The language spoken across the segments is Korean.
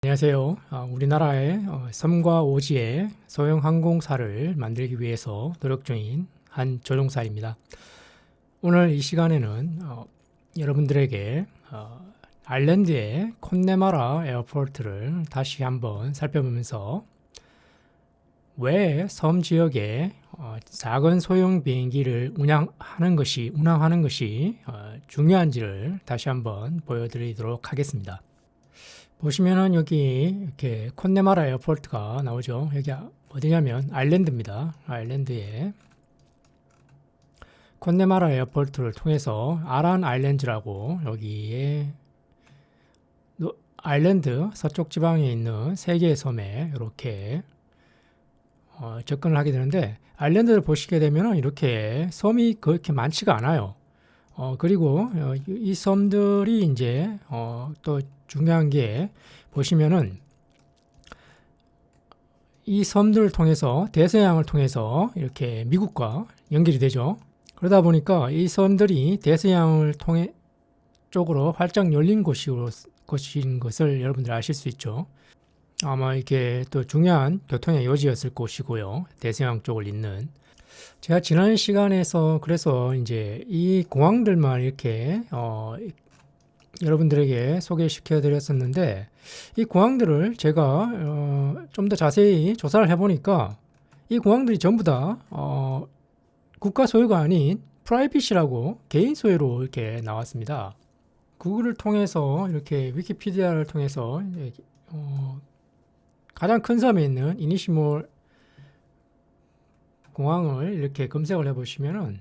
안녕하세요. 우리나라의 섬과 오지의 소형 항공사를 만들기 위해서 노력 중인 한 조종사입니다. 오늘 이 시간에는 여러분들에게 아일랜드의 콘네마라 에어포트를 다시 한번 살펴보면서 왜 섬 지역에 작은 소형 비행기를 운항하는 것이 중요한지를 다시 한번 보여드리도록 하겠습니다. 보시면은 여기 이렇게 콘네마라 에어포트가 나오죠. 여기 어디냐면 아일랜드입니다. 아일랜드에 콘네마라 에어포트를 통해서 아란 아일랜드라고 여기에 아일랜드 서쪽 지방에 있는 세 개의 섬에 이렇게 접근을 하게 되는데, 아일랜드를 보시게 되면 이렇게 섬이 그렇게 많지가 않아요. 그리고 이 섬들이 이제 또 중요한 게 보시면은 이 섬들을 통해서 대서양을 통해서 이렇게 미국과 연결이 되죠. 그러다 보니까 이 섬들이 대서양을 통해 쪽으로 활짝 열린 곳인 것을 여러분들 아실 수 있죠. 아마 이게 또 중요한 교통의 요지였을 곳이고요. 대서양 쪽을 잇는. 제가 지난 시간에서 그래서 이제 이 공항들만 이렇게 여러분들에게 소개시켜 드렸었는데, 이 공항들을 제가 좀 더 자세히 조사를 해보니까 이 공항들이 전부 다 국가 소유가 아닌 프라이빗이라고 개인 소유로 이렇게 나왔습니다. 구글을 통해서 이렇게 위키피디아를 통해서 가장 큰 섬에 있는 이니시몰 공항을 이렇게 검색을 해보시면은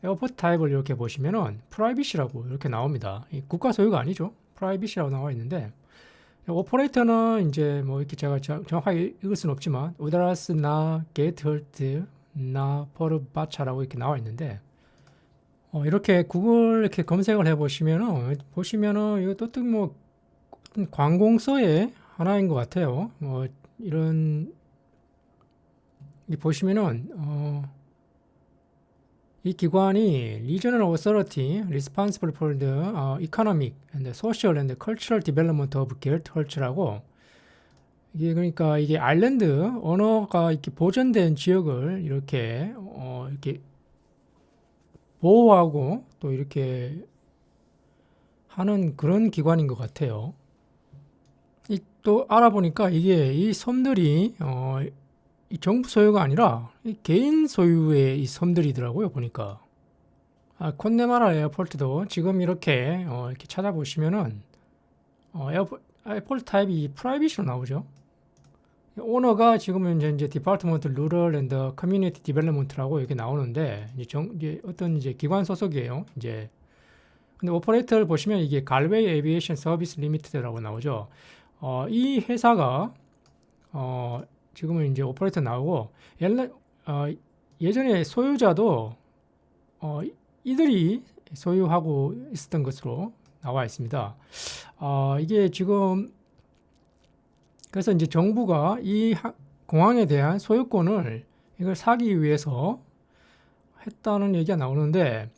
에어포트 타입을 이렇게 보시면은 프라이빗이라고 이렇게 나옵니다. 국가 소유가 아니죠. 프라이빗이라고 나와 있는데, 오퍼레이터는 이제 뭐 이렇게 제가 정확하게 읽을 수는 없지만 우다라스 나 게트헐트 나 포르바차라고 이렇게 나와 있는데, 이렇게 구글 이렇게 검색을 보시면은 이것도 뭐 관공서의 하나인 것 같아요. 뭐 이런 보시면은 이 기관이 Regional Authority Responsible for the Economic and Social and Cultural Development of 게르트헐츠라고, 이게 그러니까 이게 아일랜드 언어가 이렇게 보존된 지역을 이렇게 보호하고 또 이렇게 하는 그런 기관인 것 같아요. 또 알아보니까 이게 이 섬들이 이 정부 소유가 아니라 이 개인 소유의 이 섬들이더라고요, 보니까. 콘네마라 에어포트도 지금 이렇게 찾아보시면은 에어포트 타입이 프라이빗으로 나오죠. 오너가 지금은 이제 디파트먼트 루럴 앤드 커뮤니티 디벨롭먼트라고 이렇게 나오는데, 이제 어떤 이제 기관 소속이에요. 이제 근데 오퍼레이터를 보시면 이게 갈웨이 에비에이션 서비스 리미티드라고 나오죠. 이 회사가 지금은 이제 오퍼레이터 나오고, 예전에 소유자도 이들이 소유하고 있었던 것으로 나와 있습니다. 이게 지금 그래서 이제 정부가 이 공항에 대한 소유권을 이걸 사기 위해서 했다는 얘기가 나오는데,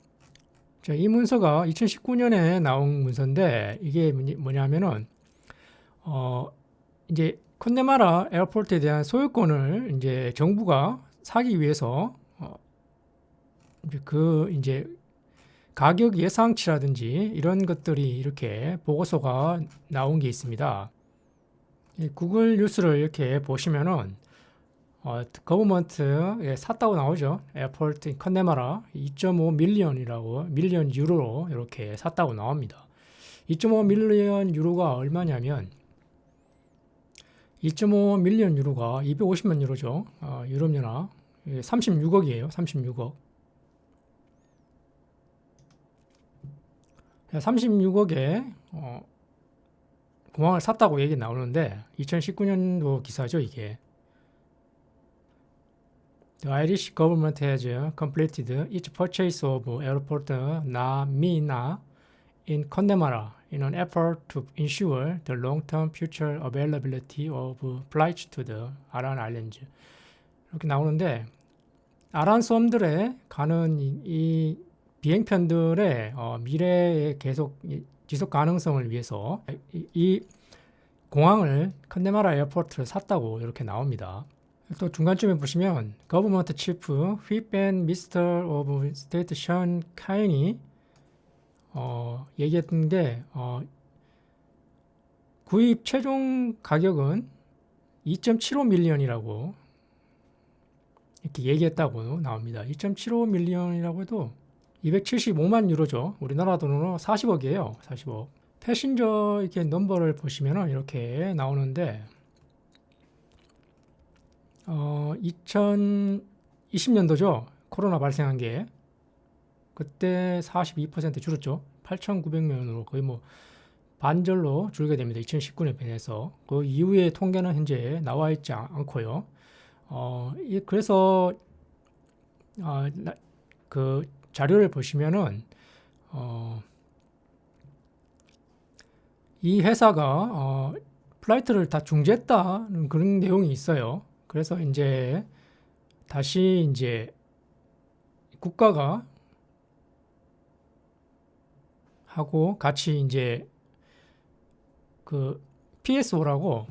이 문서가 2019년에 나온 문서인데, 이게 뭐냐면은 이제 콘네마라 에어포트에 대한 소유권을 이제 정부가 사기 위해서 이제 가격 예상치라든지 이런 것들이 이렇게 보고서가 나온 게 있습니다. 구글 뉴스를 이렇게 보시면은 거버먼트에 샀다고 나오죠. 에어포트 콘네마라 2.5 밀리언 유로로 이렇게 샀다고 나옵니다. 2.5 밀리언 유로가 얼마냐면 2.5 밀리언 유로가 250만 유로죠. 유럽연합 36억이에요. 36억. 36억에 공항을 샀다고 얘기 나오는데, 2019년도 기사죠, 이게. The Irish government has completed its purchase of airport Na Mina in Connemara in an effort to ensure the long-term future availability of flights to the 아란 아일랜드. 이렇게 나오는데, 아란 섬들에 가는 이 비행편들의 미래의 계속 지속 가능성을 위해서 이 공항을 컨네마라 에어포트를 샀다고 이렇게 나옵니다. 또 중간쯤에 보시면 Government Chief Whip and Minister of State Sean Cain이 얘기했던 게 구입 최종 가격은 2.75 밀리언이라고 이렇게 얘기했다고 나옵니다. 2.75 밀리언이라고 해도 275만 유로죠. 우리나라 돈으로 40억이에요. 40억. 패신저 이렇게 넘버를 보시면은 이렇게 나오는데 2020년도죠. 코로나 발생한 게 그때 42% 줄었죠. 8,900명으로 거의 뭐 반절로 줄게 됩니다. 2019년에 비해서. 그 이후의 통계는 현재 나와 있지 않고요. 그래서 그 자료를 보시면은 이 회사가 플라이트를 다 중지했다는 그런 내용이 있어요. 그래서 이제 다시 이제 국가가 하고 같이 이제 그 PSO라고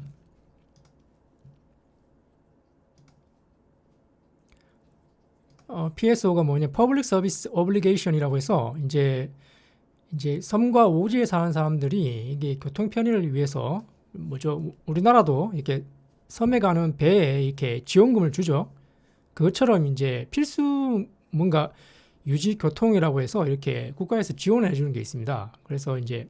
PSO가 뭐냐, Public Service Obligation이라고 해서 이제 섬과 오지에 사는 사람들이 이게 교통 편의를 위해서 뭐죠, 우리나라도 이렇게 섬에 가는 배에 이렇게 지원금을 주죠. 그것처럼 이제 필수 뭔가 유지 교통이라고 해서 이렇게 국가에서 지원을 해주는 게 있습니다. 그래서 이제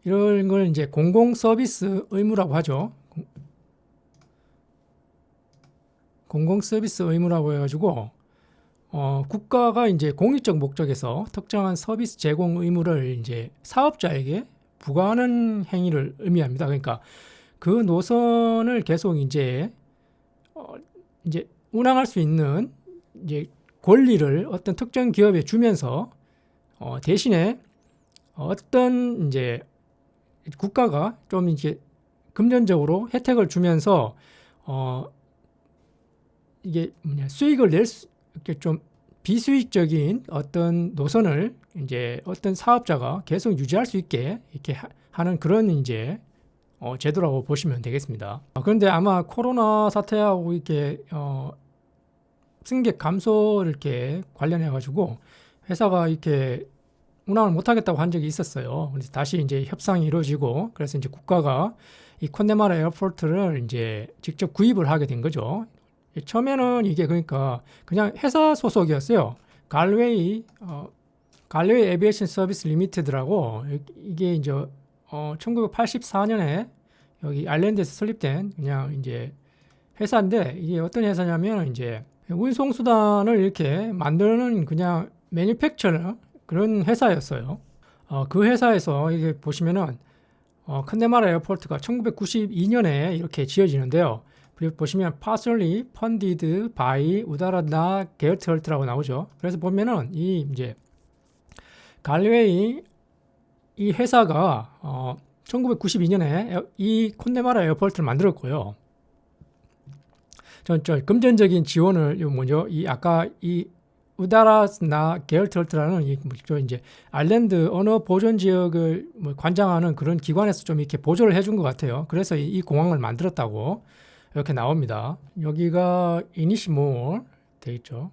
이런 걸 이제 공공 서비스 의무라고 하죠. 공공 서비스 의무라고 해가지고 국가가 이제 공익적 목적에서 특정한 서비스 제공 의무를 이제 사업자에게 부과하는 행위를 의미합니다. 그러니까 그 노선을 계속 이제 운항할 수 있는 이제 권리를 어떤 특정 기업에 주면서 대신에 어떤 이제 국가가 좀 이제 금전적으로 혜택을 주면서 이게 뭐냐, 수익을 낼 수, 이렇게 좀 비수익적인 어떤 노선을 이제 어떤 사업자가 계속 유지할 수 있게 이렇게 하는 그런 이제 제도라고 보시면 되겠습니다. 그런데 아마 코로나 사태하고 이렇게 승객 감소를 이렇게 관련해 가지고 회사가 이렇게 운항을 못 하겠다고 한 적이 있었어요. 그래서 다시 이제 협상이 이루어지고 그래서 이제 국가가 이 콘네마라 에어포트를 이제 직접 구입을 하게 된 거죠. 처음에는 이게 그러니까 그냥 회사 소속이었어요. 갈웨이 에비에이션 서비스 리미티드라고 이게 이제 1984년에 여기 아일랜드에서 설립된 그냥 이제 회사인데 이게 어떤 회사냐면 이제 운송 수단을 이렇게 만드는 그냥 매니팩처러 그런 회사였어요. 그 회사에서 이게 보시면은 컨네마라 에어포트가 1992년에 이렇게 지어지는데요. 그리고 보시면 partially funded by 우다라나 게어트헐트라고 나오죠. 그래서 보면은 이 이제 갈웨이 이 회사가 1992년에 이 콘네마라 에어포트를 만들었고요. 저 금전적인 지원을 먼저 이 아까 이 우다라나 게어트헐트라는 이제 아일랜드 언어 보존 지역을 뭐 관장하는 그런 기관에서 좀 이렇게 보조를 해준 것 같아요. 그래서 이 공항을 만들었다고 이렇게 나옵니다. 여기가 이니시몰 돼 있죠.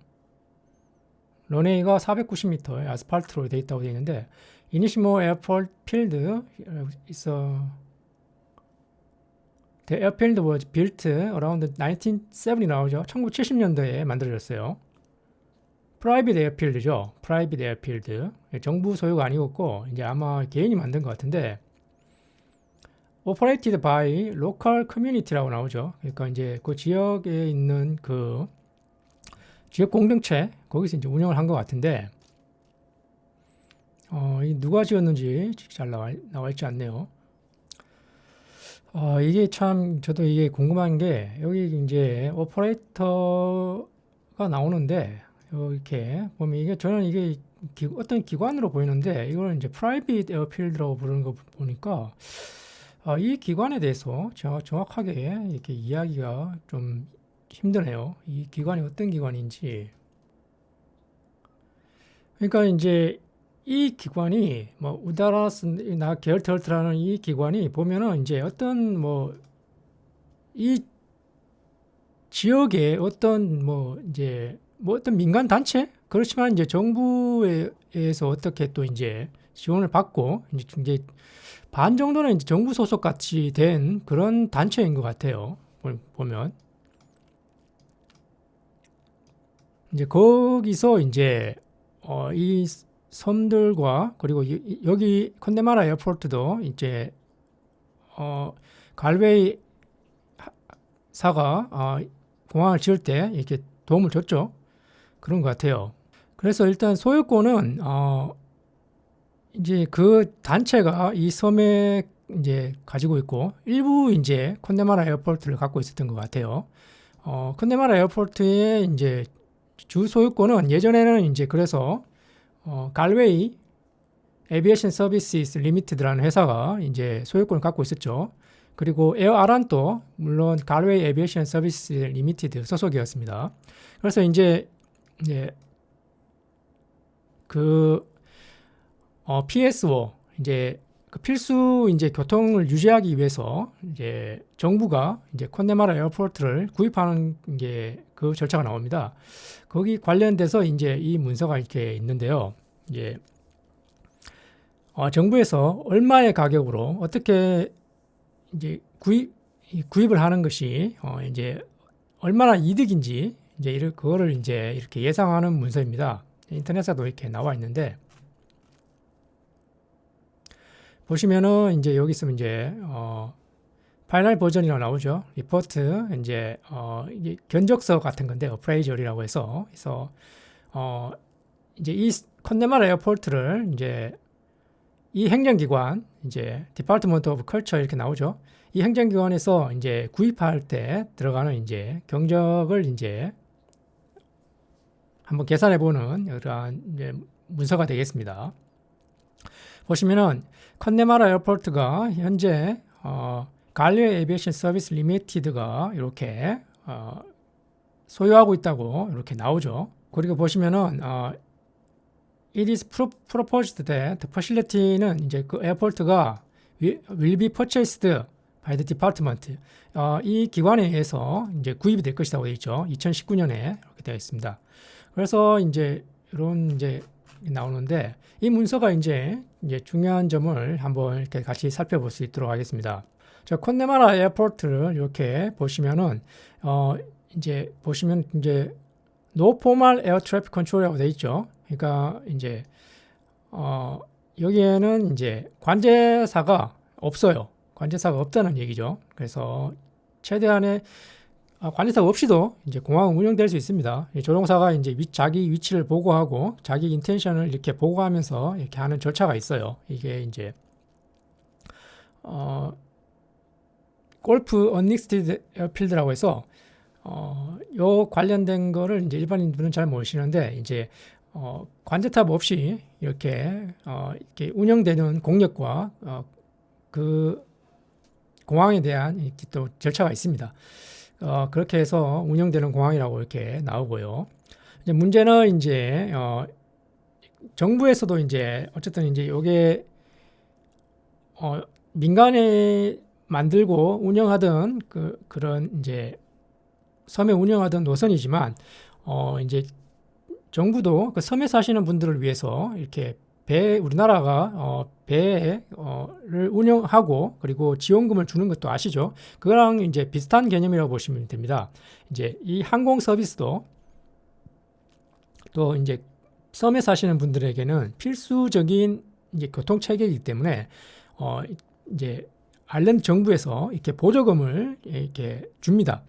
런웨이가 490m 아스팔트로 돼 있다고 돼 있는데 이니시몰 에어포트 필드 있어. The airfield was built around 1970 나오죠. 1970년도에 만들어졌어요. 프라이빗 에어필드죠. 프라이빗 에어필드. 정부 소유가 아니었고 이제 아마 개인이 만든 것 같은데 operated by local community라고 나오죠. 그러니까 이제 그 지역에 있는 그 지역 공동체 거기서 이제 운영을 한 것 같은데 누가 지었는지 잘 나와 있지 않네요. 이게 참 저도 이게 궁금한 게 여기 이제 오퍼레이터가 나오는데 이렇게 보면 이게 저는 이게 어떤 기관으로 보이는데 이걸 이제 프라이빗 에어필드라고 부르는 거 보니까 이 기관에 대해서 정확하게 이렇게 이야기가 좀 힘드네요. 이 기관이 어떤 기관인지. 그러니까 이제 이 기관이 뭐 우다라스나 게르트헐트라는 이 기관이 보면은 이제 어떤 뭐 이 지역의 어떤 뭐 이제 뭐 어떤 민간 단체 그렇지만 이제 정부에서 어떻게 또 이제 지원을 받고 이제 반 정도는 이제 정부 소속 같이 된 그런 단체인 것 같아요. 보면 이제 거기서 이제 이 섬들과 그리고 여기 컨네마라 에어포트도 이제 갈웨이 사가 공항을 지을 때 이렇게 도움을 줬죠. 그런 것 같아요. 그래서 일단 소유권은 이제 그 단체가 이 섬에 이제 가지고 있고 일부 이제 컨네마라 에어포트를 갖고 있었던 것 같아요. 컨네마라 에어포트의 이제 주 소유권은 예전에는 이제 그래서 갈웨이 에비에이션 서비스 리미티드라는 회사가 이제 소유권을 갖고 있었죠. 그리고 에어 아란도 물론 갈웨이 에비에이션 서비스 리미티드 소속이었습니다. 그래서 이제 그 PSO 이제 그 필수 이제 교통을 유지하기 위해서 이제 정부가 이제 컨네마라 에어포트를 구입하는 게 그 절차가 나옵니다. 거기 관련돼서 이제 이 문서가 이렇게 있는데요. 이제 정부에서 얼마의 가격으로 어떻게 이제 구입을 하는 것이 이제 얼마나 이득인지 이제 그거를 이제 이렇게 예상하는 문서입니다. 인터넷에도 이렇게 나와 있는데 보시면은 이제 여기 있으면 이제 파이널 버전이라고 나오죠. 리포트 이제 이게 견적서 같은 건데 어프레이저리라고 해서 그래서 이제 이 컨네마라 에어포트를 이제 이 행정기관 이제 디파트먼트 오브 컬처 이렇게 나오죠. 이 행정기관에서 이제 구입할 때 들어가는 이제 경적을 이제 한번 계산해 보는 이러한 이제 문서가 되겠습니다. 보시면은 컨네마라 에어포트가 현재 갈리오 에비에이션 서비스 리미티드가 이렇게 소유하고 있다고 이렇게 나오죠. 그리고 보시면은 it is proposed that the facility는 이제 그 에어포트가 will be purchased by the department. 이 기관에 의해서 이제 구입이 될 것이라고 되어 있죠. 2019년에 이렇게 되어 있습니다. 그래서 이제 이런 이제 나오는데 이 문서가 이제 중요한 점을 한번 이렇게 같이 살펴볼 수 있도록 하겠습니다. 자, 컨네마라 에어포트를 이렇게 보시면은 이제 보시면 이제 No Formal Air Traffic Control이라고 되어 있죠. 그러니까 이제 여기에는 이제 관제사가 없어요. 관제사가 없다는 얘기죠. 그래서 최대한의 관제사가 없이도 이제 공항은 운영될 수 있습니다. 조종사가 이제 자기 위치를 보고하고 자기 인텐션을 이렇게 보고하면서 이렇게 하는 절차가 있어요. 이게 이제 골프 언릭스티드 에어필드라고 해서 요 관련된 거를 이제 일반인들은 잘 모르시는데 이제 관제탑 없이 이렇게 운영되는 공역과 그 공항에 대한 이렇게 또 절차가 있습니다. 그렇게 해서 운영되는 공항이라고 이렇게 나오고요. 이제 문제는 이제 정부에서도 이제 어쨌든 이제 요게 민간에 만들고 운영하던 그런 이제 섬에 운영하던 노선이지만 이제 정부도 그 섬에 사시는 분들을 위해서 이렇게 우리나라가 배를 운영하고 그리고 지원금을 주는 것도 아시죠? 그거랑 이제 비슷한 개념이라고 보시면 됩니다. 이제 이 항공 서비스도 또 이제 섬에 사시는 분들에게는 필수적인 이제 교통 체계이기 때문에 이제 아일랜드 정부에서 이렇게 보조금을 이렇게 줍니다.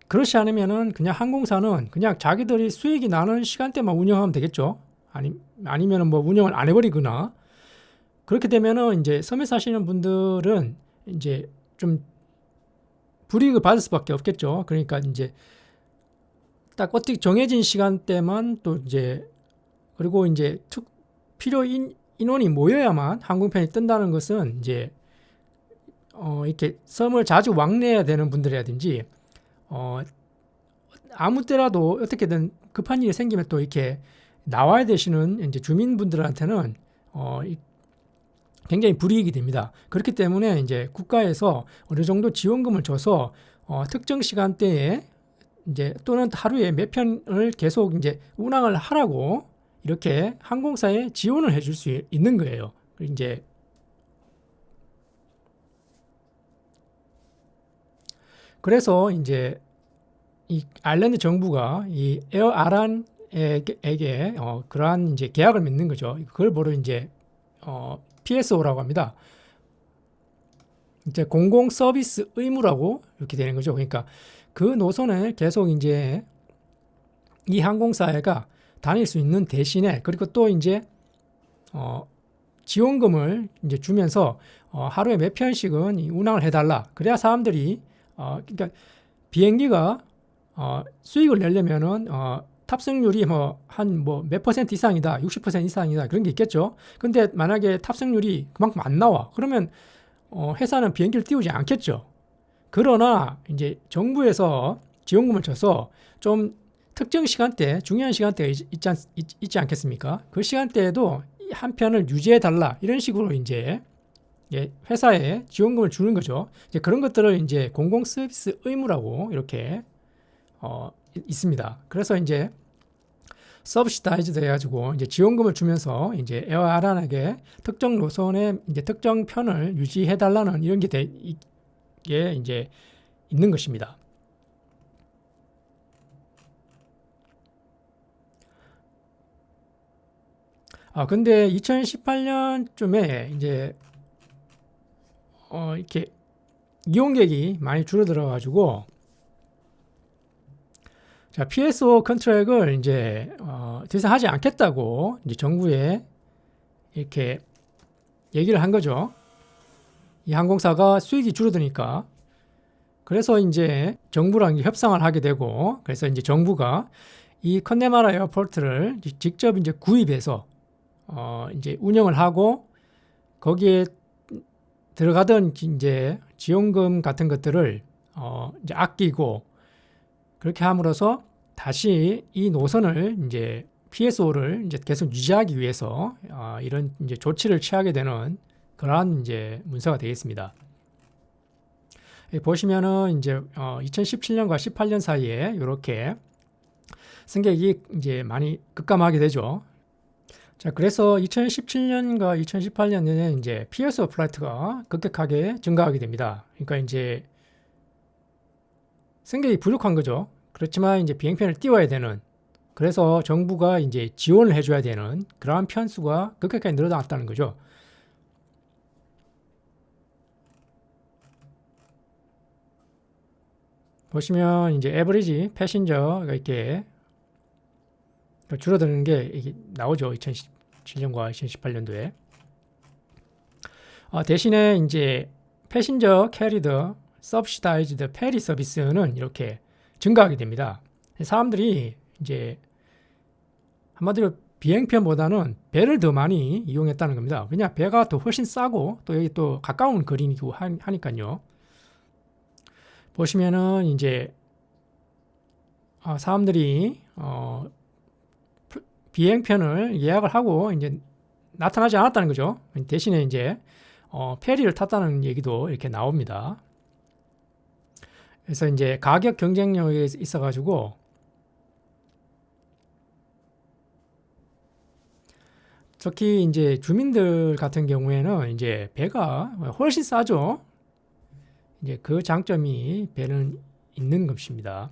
그렇지 않으면은 그냥 항공사는 그냥 자기들이 수익이 나는 시간대만 운영하면 되겠죠. 아니면은 뭐 운영을 안 해버리거나 그렇게 되면은 이제 섬에 사시는 분들은 이제 좀 불이익을 받을 수밖에 없겠죠. 그러니까 이제 딱 어떻게 정해진 시간대만 또 이제 그리고 이제 필요 인원이 모여야만 항공편이 뜬다는 것은 이제 이렇게 섬을 자주 왕래해야 되는 분들이라든지 아무 때라도 어떻게든 급한 일이 생기면 또 이렇게 나와야 되시는 이제 주민분들한테는 굉장히 불이익이 됩니다. 그렇기 때문에 이제 국가에서 어느 정도 지원금을 줘서 특정 시간대에 이제 또는 하루에 몇 편을 계속 이제 운항을 하라고 이렇게 항공사에 지원을 해줄 수 있는 거예요. 이제 그래서 이제 이 아일랜드 정부가 이 에어 아란에게 그러한 이제 계약을 맺는 거죠. 그걸 바로 이제 PSO라고 합니다. 이제 공공 서비스 의무라고 이렇게 되는 거죠. 그러니까 그 노선을 계속 이제 이 항공사가 다닐 수 있는 대신에 그리고 또 이제 지원금을 이제 주면서 하루에 몇 편씩은 운항을 해달라. 그래야 사람들이 그러니까 비행기가 수익을 내려면은 탑승률이 한 몇 퍼센트 이상이다, 60% 이상이다 그런 게 있겠죠. 근데 만약에 탑승률이 그만큼 안 나와, 그러면 회사는 비행기를 띄우지 않겠죠. 그러나 이제 정부에서 지원금을 줘서 좀 특정 시간대, 중요한 시간대가 있지 않겠습니까? 그 시간대에도 한 편을 유지해 달라 이런 식으로 이제 회사에 지원금을 주는 거죠. 이제 그런 것들을 이제 공공 서비스 의무라고 이렇게 있습니다. 그래서 이제 서브시다이즈드 해가지고 이제 지원금을 주면서 이제 에어 아란에게 특정 노선의 이제 특정 편을 유지해 달라는 이런 게 이제 있는 것입니다. 근데 2018년쯤에 이제 이렇게 이용객이 많이 줄어들어 가지고 자, PSO 컨트랙을 이제 더 이상 하지 않겠다고 이제 정부에 이렇게 얘기를 한 거죠. 이 항공사가 수익이 줄어드니까. 그래서 이제 정부랑 협상을 하게 되고, 그래서 이제 정부가 이 컨네마라 에어포트를 직접 이제 구입해서 이제 운영을 하고 거기에 들어가던 이제 지원금 같은 것들을 이제 아끼고 그렇게 함으로써 다시 이 노선을 이제 PSO를 이제 계속 유지하기 위해서 이런 이제 조치를 취하게 되는 그러한 이제 문서가 되겠습니다. 보시면은 이제 2017년과 18년 사이에 이렇게 승객이 이제 많이 급감하게 되죠. 자, 그래서 2017년과 2018년에는 이제 PSO 플라이트가 급격하게 증가하게 됩니다. 그러니까 이제 승객이 부족한 거죠. 그렇지만 이제 비행편을 띄워야 되는, 그래서 정부가 이제 지원을 해줘야 되는 그러한 편수가 급격하게 늘어났다는 거죠. 보시면 이제 에버리지 패신저가 이렇게 줄어드는 게 이게 나오죠. 2017년과 2018년도에. 대신에 이제 패신저 캐리더 서브시다이즈드 페리 서비스는 이렇게 증가하게 됩니다. 사람들이 이제 한마디로 비행편보다는 배를 더 많이 이용했다는 겁니다. 왜냐, 배가 더 훨씬 싸고 또 여기 또 가까운 거리이고 하니까요. 보시면은 이제 사람들이 비행편을 예약을 하고 이제 나타나지 않았다는 거죠. 대신에 이제 페리를 탔다는 얘기도 이렇게 나옵니다. 그래서 이제 가격 경쟁력에 있어가지고 특히 이제 주민들 같은 경우에는 이제 배가 훨씬 싸죠. 이제 그 장점이 배는 있는 것입니다.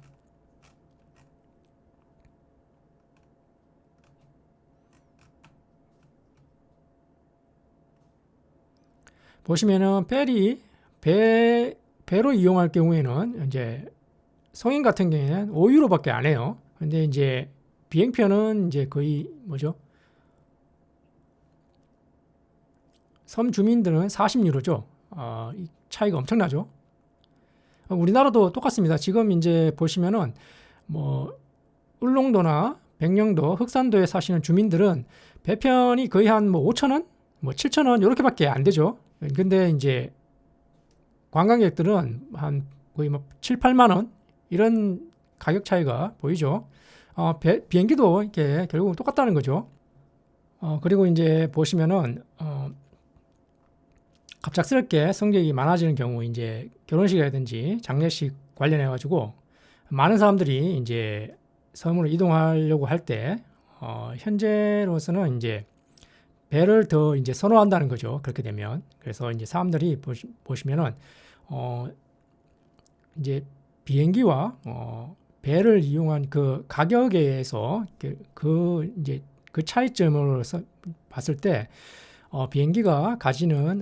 보시면은 배로 이용할 경우에는 이제 성인 같은 경우에는 5유로밖에 안 해요. 근데 이제 비행편은 이제 거의 뭐죠? 섬 주민들은 40유로죠. 이 차이가 엄청나죠. 우리나라도 똑같습니다. 지금 이제 보시면은 뭐 울릉도나 백령도, 흑산도에 사시는 주민들은 배편이 거의 한 뭐 5,000원, 뭐 7,000원 이렇게밖에 안 되죠. 근데 이제 관광객들은 한 거의 뭐 7, 8만 원 이런 가격 차이가 보이죠. 비행기도 이렇게 결국은 똑같다는 거죠. 그리고 이제 보시면은 갑작스럽게 성적이 많아지는 경우 이제 결혼식이라든지 장례식 관련해 가지고 많은 사람들이 이제 섬으로 이동하려고 할 때 현재로서는 이제 배를 더 이제 선호한다는 거죠. 그렇게 되면. 그래서 이제 사람들이 보시면은 이제 비행기와 배를 이용한 그 가격에 의해서 이제 그 차이점으로서 봤을 때 비행기가 가지는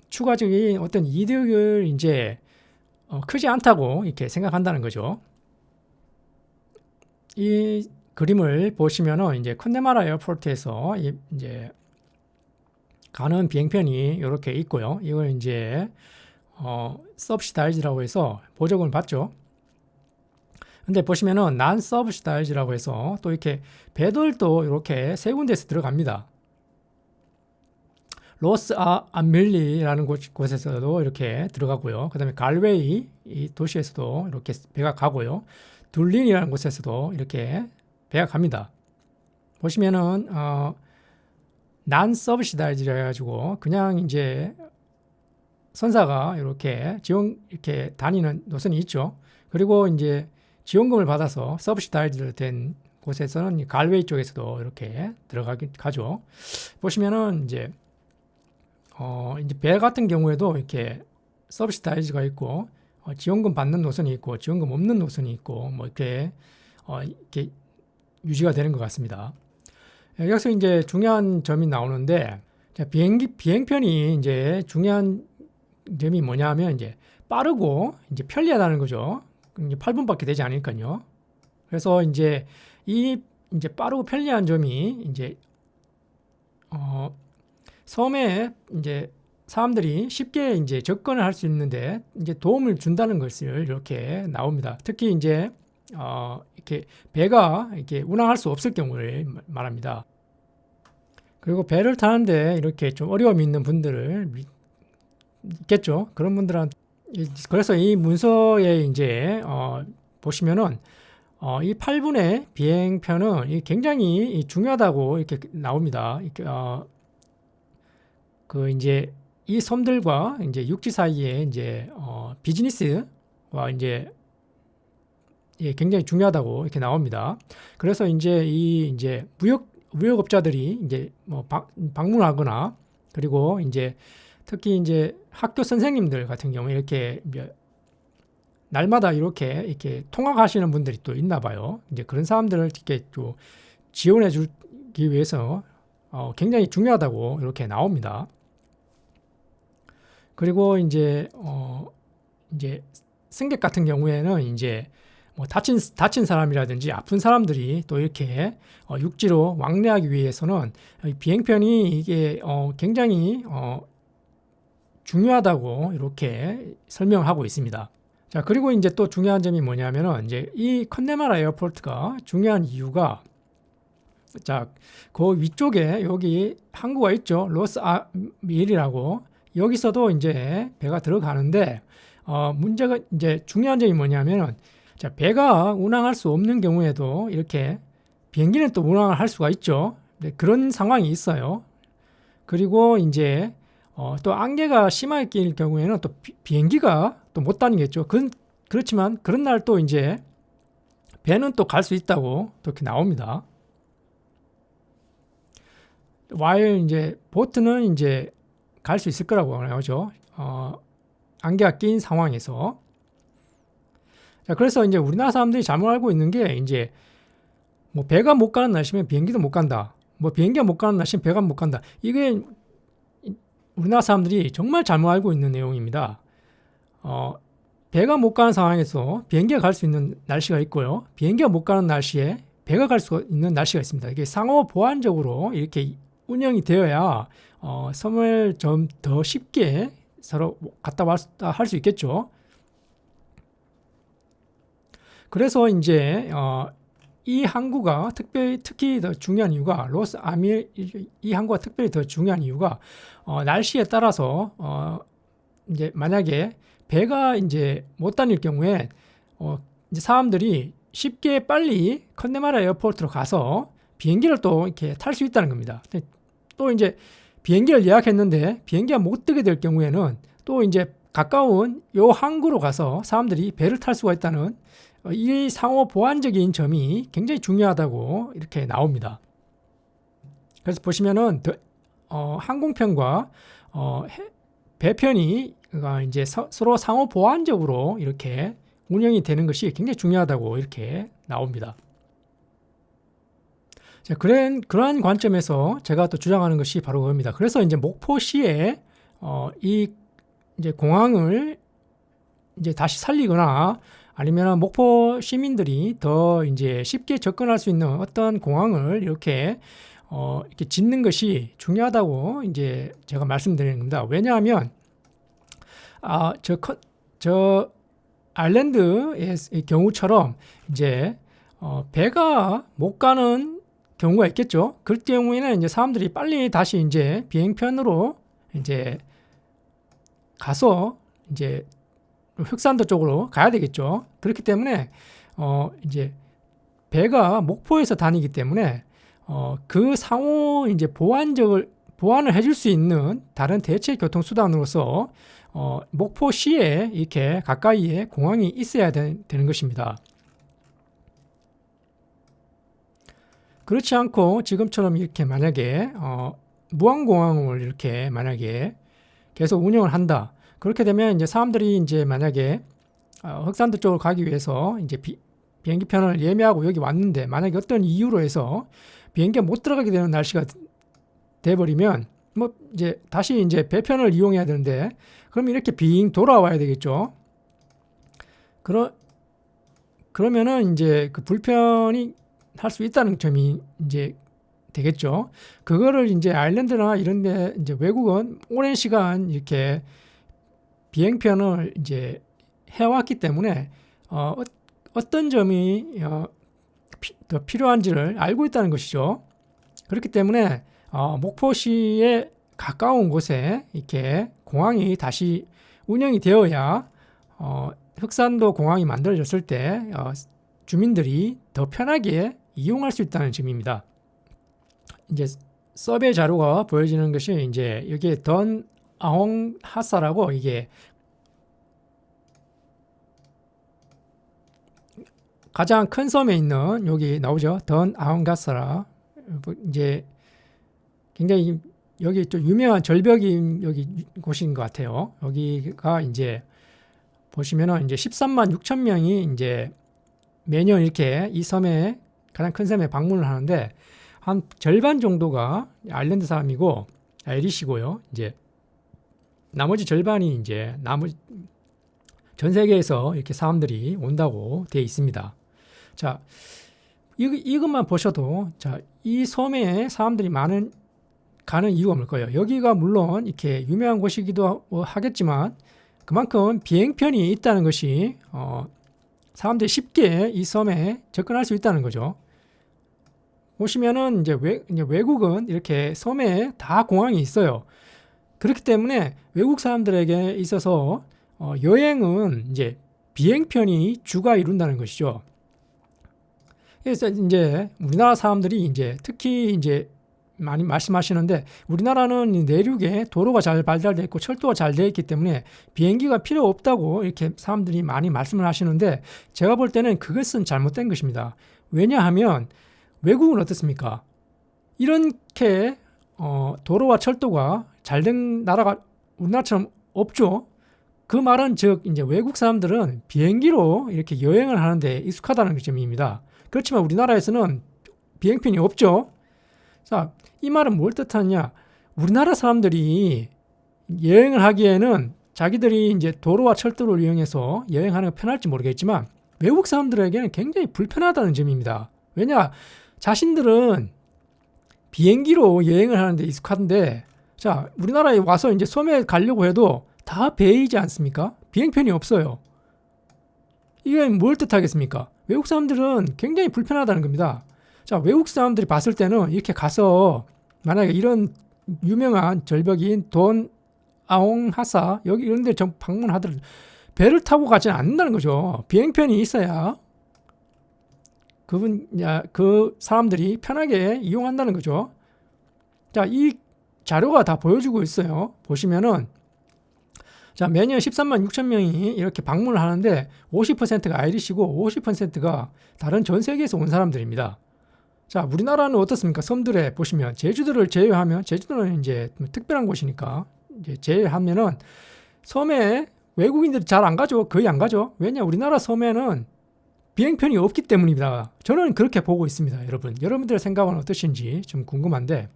추가적인 어떤 이득을 이제 크지 않다고 이렇게 생각한다는 거죠. 이 그림을 보시면은 이제 컨네마라 에어포트에서 이제 가는 비행편이 이렇게 있고요. 이걸 이제 서브시다이즈라고 해서 보조금을 받죠. 근데 보시면은 난 서브시다이즈라고 해서 또 이렇게 배들도 이렇게 세 군데에서 들어갑니다. 로스 안밀리라는 곳에서도 이렇게 들어가고요. 그 다음에 갈웨이 이 도시에서도 이렇게 배가 가고요. 둘린이라는 곳에서도 이렇게 배가 갑니다. 보시면은 난 서브시다이즈라 해가지고 그냥 이제 선사가 이렇게 이렇게 다니는 노선이 있죠. 그리고 이제 지원금을 받아서 서브시다이즈 된 곳에서는 갈웨이 쪽에서도 이렇게 가죠. 보시면은 이제 배 같은 경우에도 이렇게 서브시다이즈가 있고 지원금 받는 노선이 있고 지원금 없는 노선이 있고 뭐 이렇게 유지가 되는 것 같습니다. 여기서 이제 중요한 점이 나오는데 비행편이 이제 중요한 점이 뭐냐면 이제 빠르고 이제 편리하다는 거죠. 이제 8분밖에 되지 않으니까요. 그래서 이제 이제 빠르고 편리한 점이 이제 섬에 이제 사람들이 쉽게 이제 접근을 할 수 있는데 이제 도움을 준다는 것을 이렇게 나옵니다. 특히 이제 이렇게 배가 이렇게 운항할 수 없을 경우를 말합니다. 그리고 배를 타는데 이렇게 좀 어려움이 있는 분들을 있겠죠. 그런 분들한테 그래서 이 문서에 이제 보시면은 이 8분의 비행편은 굉장히 중요하다고 이렇게 나옵니다. 그 이제 이 섬들과 이제 육지 사이에 이제 비즈니스와 이제 굉장히 중요하다고 이렇게 나옵니다. 그래서 이제 이제 무역업자들이 이제 뭐 방문하거나 그리고 이제 특히 이제 학교 선생님들 같은 경우에 이렇게 날마다 이렇게 통학하시는 분들이 또 있나 봐요. 이제 그런 사람들을 이렇게 또 지원해 주기 위해서 굉장히 중요하다고 이렇게 나옵니다. 그리고 이제 승객 같은 경우에는 이제 뭐 다친 사람이라든지 아픈 사람들이 또 이렇게 육지로 왕래하기 위해서는 비행편이 이게 굉장히 중요하다고 이렇게 설명하고 있습니다. 자, 그리고 이제 또 중요한 점이 뭐냐면은 이제 이 컨네마라 에어포트가 중요한 이유가 자, 그 위쪽에 여기 항구가 있죠. 로스 아밀이라고 여기서도 이제 배가 들어가는데 문제가 이제 중요한 점이 뭐냐면은 자, 배가 운항할 수 없는 경우에도 이렇게 비행기는 또 운항을 할 수가 있죠. 그런 상황이 있어요. 그리고 이제 또 안개가 심하게 낄 경우에는 또 비행기가 또 못 다니겠죠. 그렇지만 그런 날 또 이제 배는 또 갈 수 있다고 또 이렇게 나옵니다. while 이제 보트는 이제 갈 수 있을 거라고 나오죠. 안개가 낀 상황에서. 자, 그래서 이제 우리나라 사람들이 잘못 알고 있는 게 이제 뭐 배가 못 가는 날씨면 비행기도 못 간다. 뭐 비행기가 못 가는 날씨면 배가 못 간다. 이게 우리나라 사람들이 정말 잘못 알고 있는 내용입니다. 배가 못 가는 상황에서 비행기가 갈 수 있는 날씨가 있고요. 비행기가 못 가는 날씨에 배가 갈 수 있는 날씨가 있습니다. 이게 상호 보완적으로 이렇게 운영이 되어야 섬을 좀 더 쉽게 서로 갔다 왔다 할 수 있겠죠. 그래서 이제 이 항구가 특히 더 중요한 이유가 로스 아밀 이 항구가 특별히 더 중요한 이유가 날씨에 따라서 이제 만약에 배가 이제 못 다닐 경우에 이제 사람들이 쉽게 빨리 컨네마라 에어포트로 가서 비행기를 또 이렇게 탈 수 있다는 겁니다. 또 이제 비행기를 예약했는데 비행기가 못 뜨게 될 경우에는 또 이제 가까운 요 항구로 가서 사람들이 배를 탈 수가 있다는 이 상호 보완적인 점이 굉장히 중요하다고 이렇게 나옵니다. 그래서 보시면은 항공편과 배편이 이제 서로 상호 보완적으로 이렇게 운영이 되는 것이 굉장히 중요하다고 이렇게 나옵니다. 자, 그러한 관점에서 제가 또 주장하는 것이 바로 그겁니다. 그래서 이제 목포시에 이 이제 공항을 이제 다시 살리거나 아니면 목포 시민들이 더 이제 쉽게 접근할 수 있는 어떤 공항을 이렇게 짓는 것이 중요하다고 이제 제가 말씀드리는 겁니다. 왜냐하면 저 아일랜드의 경우처럼 이제 배가 못 가는 경우가 있겠죠. 그럴 경우에는 이제 사람들이 빨리 다시 이제 비행편으로 이제 가서 이제 흑산도 쪽으로 가야 되겠죠. 그렇기 때문에 이제 배가 목포에서 다니기 때문에 그 상호 이제 보완을 해줄 수 있는 다른 대체 교통 수단으로서 목포시에 이렇게 가까이에 공항이 있어야 되는 것입니다. 그렇지 않고 지금처럼 이렇게 만약에 무항공항을 이렇게 만약에 계속 운영을 한다. 그렇게 되면 이제 사람들이 이제 만약에 흑산도 쪽으로 가기 위해서 이제 비행기 편을 예매하고 여기 왔는데 만약에 어떤 이유로 해서 비행기가 못 들어가게 되는 날씨가 돼버리면 뭐 이제 다시 이제 배편을 이용해야 되는데 그럼 이렇게 빙 돌아와야 되겠죠. 그러면은 이제 그 불편이 할 수 있다는 점이 이제 되겠죠. 그거를 이제 아일랜드나 이런 데 이제 외국은 오랜 시간 이렇게 비행편을 이제 해왔기 때문에 어떤 점이 더 필요한지를 알고 있다는 것이죠. 그렇기 때문에 목포시에 가까운 곳에 이렇게 공항이 다시 운영이 되어야 흑산도 공항이 만들어졌을 때 주민들이 더 편하게 이용할 수 있다는 점입니다. 이제 서베이 자료가 보여지는 것이 이제 여기에 던 아홍 하사라고 이게 가장 큰 섬에 있는 여기 나오죠. 던 아홍 가사라 이제 굉장히 여기 좀 유명한 절벽인 여기 곳인 것 같아요. 여기가 이제 보시면은 이제 13만 6천 명이 이제 매년 이렇게 이 섬에 가장 큰 섬에 방문을 하는데 한 절반 정도가 아일랜드 사람이고 아이리시고요. 이제 나머지 절반이 이제 전 세계에서 이렇게 사람들이 온다고 되어 있습니다. 자, 이것만 보셔도 자, 이 섬에 사람들이 가는 이유가 뭘까요? 여기가 물론 이렇게 유명한 곳이기도 하겠지만 그만큼 비행편이 있다는 것이 사람들이 쉽게 이 섬에 접근할 수 있다는 거죠. 보시면은 이제 외국은 이렇게 섬에 다 공항이 있어요. 그렇기 때문에 외국 사람들에게 있어서 여행은 이제 비행편이 주가 이룬다는 것이죠. 그래서 이제 우리나라 사람들이 이제 특히 이제 많이 말씀하시는데 우리나라는 내륙에 도로가 잘 발달되어 있고 철도가 잘 되어 있기 때문에 비행기가 필요 없다고 이렇게 사람들이 많이 말씀을 하시는데 제가 볼 때는 그것은 잘못된 것입니다. 왜냐하면 외국은 어떻습니까? 이렇게 도로와 철도가 잘 된 나라가 우리나라처럼 없죠. 그 말은 즉 이제 외국 사람들은 비행기로 이렇게 여행을 하는데 익숙하다는 점입니다. 그렇지만 우리나라에서는 비행편이 없죠. 자, 이 말은 뭘 뜻하냐? 우리나라 사람들이 여행을 하기에는 자기들이 이제 도로와 철도를 이용해서 여행하는 게 편할지 모르겠지만 외국 사람들에게는 굉장히 불편하다는 점입니다. 왜냐? 자신들은 비행기로 여행을 하는데 익숙한데 자, 우리나라에 와서 이제 섬에 가려고 해도 다 배이지 않습니까? 비행편이 없어요. 이게 뭘 뜻하겠습니까? 외국 사람들은 굉장히 불편하다는 겁니다. 자, 외국 사람들이 봤을 때는 이렇게 가서 만약에 이런 유명한 절벽인 돈 아홍 하사 여기 이런 데 방문하더라도 배를 타고 가지 않는다는 거죠. 비행편이 있어야 그 사람들이 편하게 이용한다는 거죠. 자, 이 자료가 다 보여주고 있어요. 보시면은 자, 매년 13만 6천 명이 이렇게 방문을 하는데 50%가 아이리시고 50%가 다른 전 세계에서 온 사람들입니다. 자, 우리나라는 어떻습니까? 섬들에 보시면 제주도를 제외하면, 제주도는 이제 특별한 곳이니까 이제 제외하면은 섬에 외국인들이 잘 안 가죠. 거의 안 가죠. 왜냐? 우리나라 섬에는 비행편이 없기 때문입니다. 저는 그렇게 보고 있습니다. 여러분들의 생각은 어떠신지 좀 궁금한데,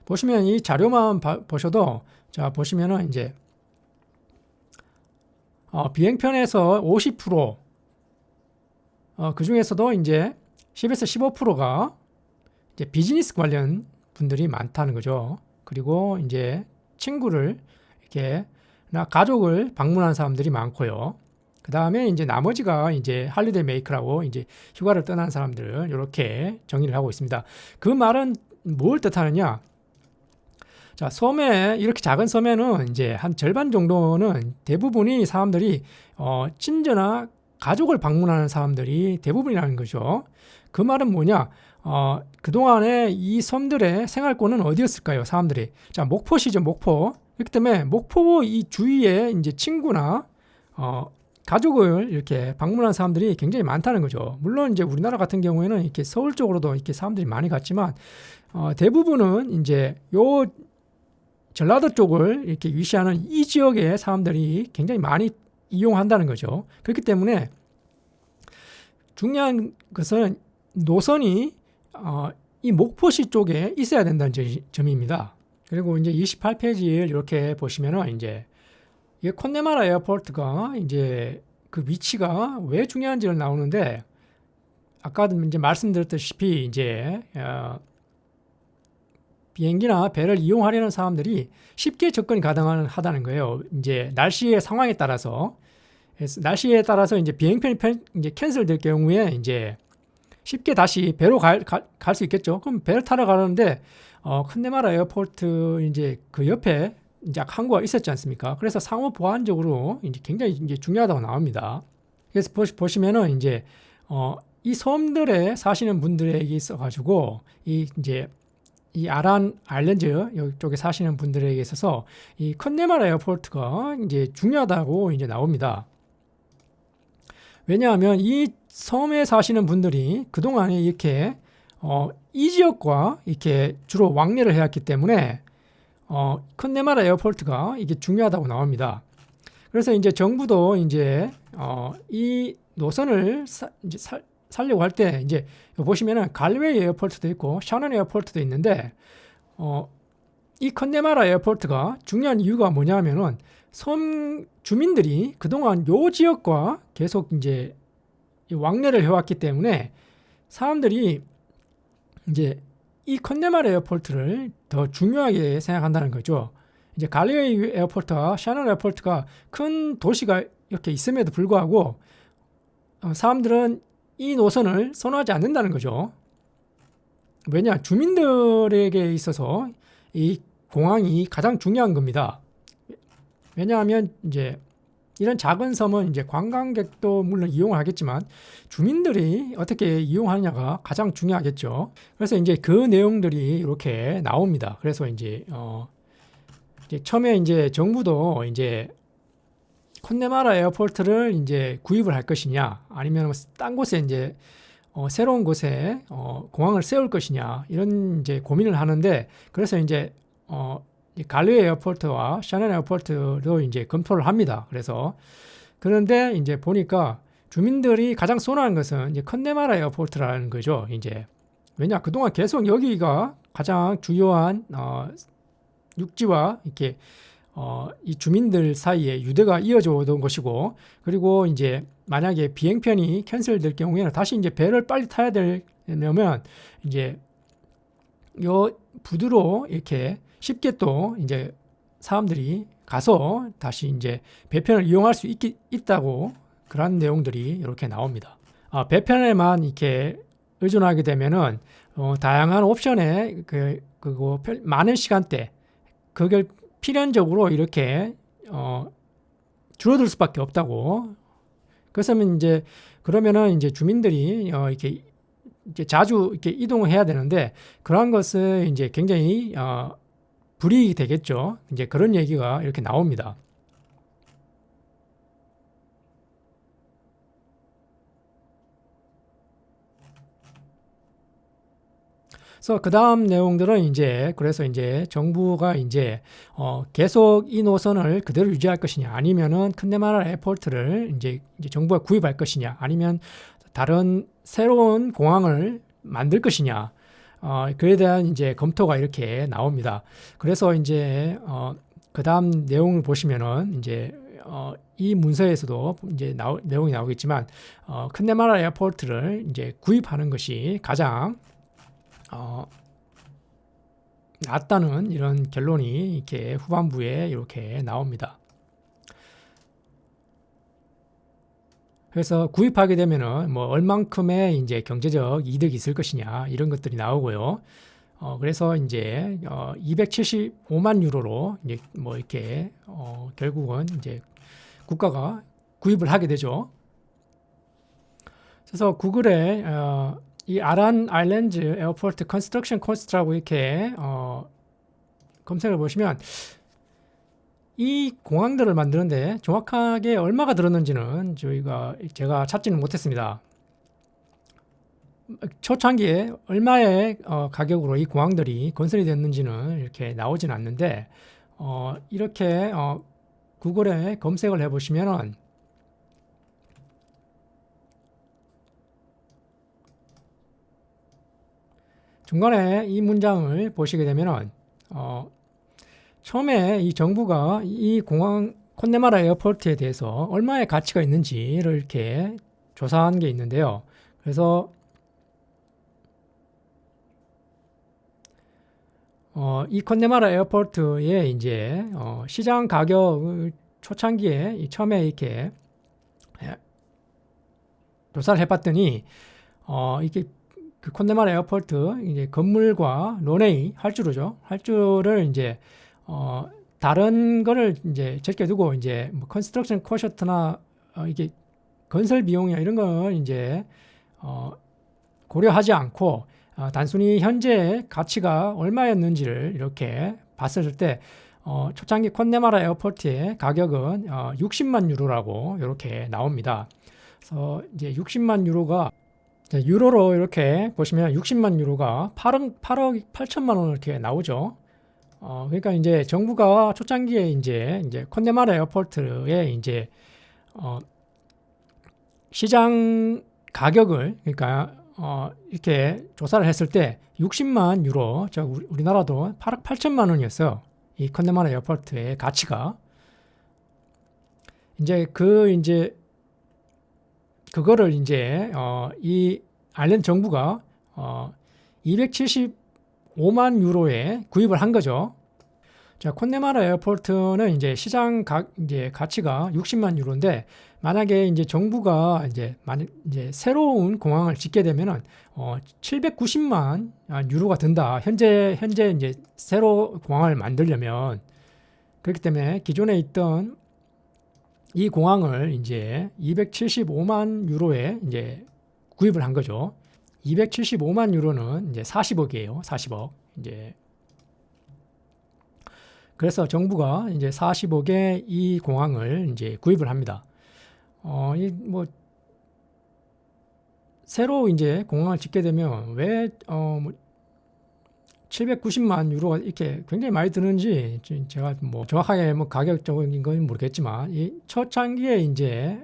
보시면 이 자료만 보셔도, 자, 보시면은 이제 비행편에서 50%, 그 중에서도 이제 10에서 15%가 이제 비즈니스 관련 분들이 많다는 거죠. 그리고 이제 친구를 이렇게 가족을 방문하는 사람들이 많고요. 그 다음에 이제 나머지가 이제 할리데이 메이커라고 이제 휴가를 떠난 사람들 이렇게 정의를 하고 있습니다. 그 말은 뭘 뜻하느냐? 자, 섬에 이렇게 작은 섬에는 이제 한 절반 정도는 대부분이 사람들이 친저나 가족을 방문하는 사람들이 대부분이라는 거죠. 그 말은 뭐냐? 그동안에 이 섬들의 생활권은 어디였을까요? 사람들이. 자, 목포시죠, 목포. 그렇기 때문에 목포 이 주위에 이제 친구나 가족을 이렇게 방문하는 사람들이 굉장히 많다는 거죠. 물론 이제 우리나라 같은 경우에는 이렇게 서울 쪽으로도 이렇게 사람들이 많이 갔지만 대부분은 이제 요 전라도 쪽을 이렇게 위시하는 이 지역의 사람들이 굉장히 많이 이용한다는 거죠. 그렇기 때문에 중요한 것은 노선이 이 목포시 쪽에 있어야 된다는 점입니다. 그리고 이제 28페이지를 이렇게 보시면은 이제 이 콘네마라 에어포트가 이제 그 위치가 왜 중요한지를 나오는데, 아까도 이제 말씀드렸다시피 이제 비행기나 배를 이용하려는 사람들이 쉽게 접근이 가능하다는 거예요. 이제 날씨의 상황에 따라서 이제 비행편이 이제 캔슬될 경우에 이제 쉽게 다시 배로 갈 수 있겠죠. 그럼 배를 타러 가는데 콘네마라 에어포트 이제 그 옆에 이제 항구가 있었지 않습니까? 그래서 상호 보안적으로 이제 굉장히 이제 중요하다고 나옵니다. 그래서 보시면은 이제 이 섬들에 사시는 분들에게 있어가지고 이제 이 아란 아일랜드 이쪽에 사시는 분들에게 있어서 이 콘네마라 에어포트가 이제 중요하다고 이제 나옵니다. 왜냐하면 이 섬에 사시는 분들이 그동안에 이렇게 이 지역과 이렇게 주로 왕래를 해왔기 때문에 콘네마라 에어포트가 이게 중요하다고 나옵니다. 그래서 이제 정부도 이제 이 노선을 이제 살려고 할 때 이제 보시면은 갈웨이 에어포트도 있고 샤넌 에어포트도 있는데 이 콘네마라 에어포트가 중요한 이유가 뭐냐면은 섬 주민들이 그동안 요 지역과 계속 이제 왕래를 해왔기 때문에 사람들이 이제 이 콘네마라 에어포트를 더 중요하게 생각한다는 거죠. 이제 갈리웨이 에어포트와 샤넌 에어포트가 큰 도시가 이렇게 있음에도 불구하고 사람들은 이 노선을 선호하지 않는다는 거죠. 왜냐? 주민들에게 있어서 이 공항이 가장 중요한 겁니다. 왜냐하면 이제 이런 작은 섬은 이제 관광객도 물론 이용을 하겠지만 주민들이 어떻게 이용하느냐가 가장 중요하겠죠. 그래서 이제 그 내용들이 이렇게 나옵니다. 그래서 이제 처음에 이제 정부도 이제 콘네마라 에어포트를 이제 구입을 할 것이냐, 아니면 딴 곳에 이제 새로운 곳에 공항을 세울 것이냐, 이런 이제 고민을 하는데, 그래서 이제 갈리웨이 에어포트와 샤넌 에어포트도 이제 검토를 합니다. 그런데 이제 보니까 주민들이 가장 선호하는 것은 이제 콘네마라 에어포트라는 거죠. 이제 왜냐, 그동안 계속 여기가 가장 주요한 육지와 이렇게 이 주민들 사이에 유대가 이어져 오던 것이고, 그리고 이제 만약에 비행편이 캔슬될 경우에는 다시 이제 배를 빨리 타야 되려면 이제 요 부두로 이렇게 쉽게 또 이제 사람들이 가서 다시 이제 배편을 이용할 수 있다고 그런 내용들이 이렇게 나옵니다. 배편에만 이렇게 의존하게 되면은 다양한 옵션에 그리고 많은 시간대 그걸 필연적으로 이렇게 줄어들 수밖에 없다고. 그래서 이제 그러면은 이제 주민들이 이렇게 이제 자주 이렇게 이동을 해야 되는데 그러한 것은 이제 굉장히 불이익이 되겠죠. 이제 그런 얘기가 이렇게 나옵니다. 그래서 그 다음 내용들은 이제 그래서 이제 정부가 이제 계속 이 노선을 그대로 유지할 것이냐 아니면은 컨네마라 에어포트를 이제 정부가 구입할 것이냐 아니면 다른 새로운 공항을 만들 것이냐 그에 대한 이제 검토가 이렇게 나옵니다. 그래서 이제 그 다음 내용을 보시면은 이제 이 문서에서도 이제 내용이 나오겠지만 컨네마라 에어포트를 이제 구입하는 것이 가장 낫다는 이런 결론이 이렇게 후반부에 이렇게 나옵니다. 그래서 구입하게 되면은 뭐 얼만큼의 이제 경제적 이득이 있을 것이냐 이런 것들이 나오고요. 그래서 이제 275만 유로로 이제 뭐 이렇게 결국은 이제 국가가 구입을 하게 되죠. 그래서 구글에 이 아란 아일랜드 에어포트 컨스트럭션 코스트라고 이렇게 검색을 보시면 이 공항들을 만드는데 정확하게 얼마가 들었는지는 제가 찾지는 못했습니다. 초창기에 얼마의 가격으로 이 공항들이 건설이 됐는지는 이렇게 나오진 않는데 이렇게 구글에 검색을 해보시면은 중간에 이 문장을 보시게 되면은 처음에 이 정부가 이 공항 콘네마라 에어포트에 대해서 얼마의 가치가 있는지를 이렇게 조사한 게 있는데요. 그래서 이 콘네마라 에어포트의 이제 시장 가격을 초창기에 처음에 이렇게 조사를 해봤더니 이게 그 콘네마라 에어포트 이제 건물과 런웨이 활주로를 이제 다른 거를 이제 제껴두고 이제 뭐 컨스트럭션 코스트나 이게 건설 비용이나 이런 걸 이제 고려하지 않고 단순히 현재 가치가 얼마였는지를 이렇게 봤을 때 초창기 콘네마라 에어포트의 가격은 60만 유로라고 이렇게 나옵니다. 그래서 이제 60만 유로가 유로로 이렇게 보시면 60만 유로가 8억 8천만 원 이렇게 나오죠. 그러니까 이제 정부가 초창기에 이제 콘네마라 에어포트에 이제 시장 가격을 그러니까 이렇게 조사를 했을 때 60만 유로, 우리나라도 8억 8천만 원이었어요. 이 콘네마라 에어포트의 가치가 이제 그거를 이제 이 아일랜드 정부가 275만 유로에 구입을 한 거죠. 자, 콘네마라 에어포트는 이제 시장 이제 가치가 60만 유로인데 만약에 이제 정부가 이제 새로운 공항을 짓게 되면은 790만 유로가 든다. 현재 이제 새로 공항을 만들려면 그렇기 때문에 기존에 있던 이 공항을 이제 275만 유로에 이제 구입을 한 거죠. 275만 유로는 이제 40억이에요. 40억. 이제 그래서 정부가 이제 40억에 이 공항을 이제 구입을 합니다. 뭐 새로 이제 공항을 짓게 되면 왜 790만 유로가 이렇게 굉장히 많이 드는지 제가 뭐 정확하게 뭐 가격적인 건 모르겠지만 이 초창기에 이제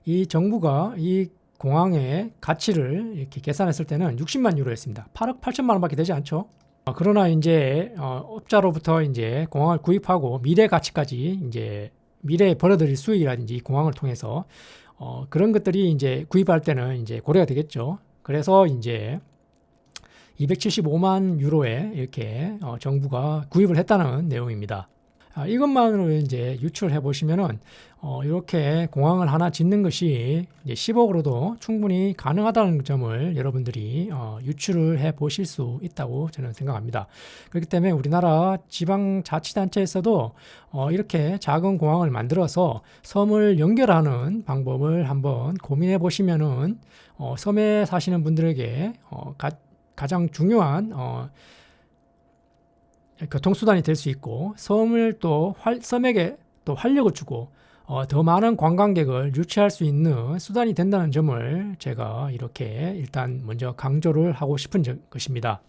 이 정부가 이 공항의 가치를 이렇게 계산했을 때는 60만 유로였습니다. 8억 8천만 원밖에 되지 않죠. 그러나 이제 업자로부터 이제 공항을 구입하고 미래 가치까지 이제 미래에 벌어들일 수익이라든지 이 공항을 통해서 그런 것들이 이제 구입할 때는 이제 고려가 되겠죠. 그래서 이제 275만 유로에 이렇게 정부가 구입을 했다는 내용입니다. 이것만으로 이제 유출해 보시면은 이렇게 공항을 하나 짓는 것이 이제 10억으로도 충분히 가능하다는 점을 여러분들이 유출을 해 보실 수 있다고 저는 생각합니다. 그렇기 때문에 우리나라 지방자치단체에서도 이렇게 작은 공항을 만들어서 섬을 연결하는 방법을 한번 고민해 보시면은 섬에 사시는 분들에게 가장 중요한 교통수단이 될 수 있고 섬을 또 섬에게 또 활력을 주고 더 많은 관광객을 유치할 수 있는 수단이 된다는 점을 제가 이렇게 일단 먼저 강조를 하고 싶은 것입니다.